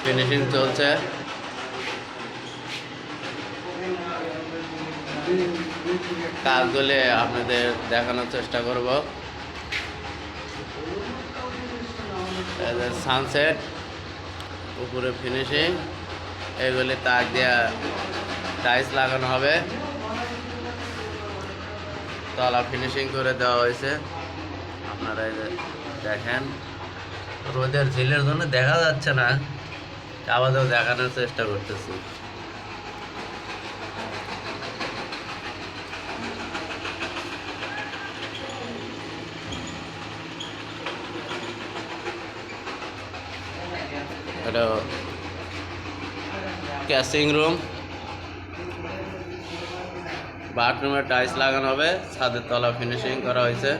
Finishing চলছে। কাজগুলি আপনাদের দেখানোর চেষ্টা করব। সানসেট, উপরে ফিনিশিং, এগুলি তাক দিয়ে টাইলস লাগানো হবে। তলা ফিনিশিং করে দেওয়া হয়েছে। আপনারা এই যে দেখেন, রোদের ঝিলের জন্য দেখা যাচ্ছে না, আবারও দেখানোর চেষ্টা করতেছি। এটা ক্যাসিং রুম, বাথরুমে টাইলস লাগানো হবে, ছাদের তলা ফিনিশিং করা হয়েছে।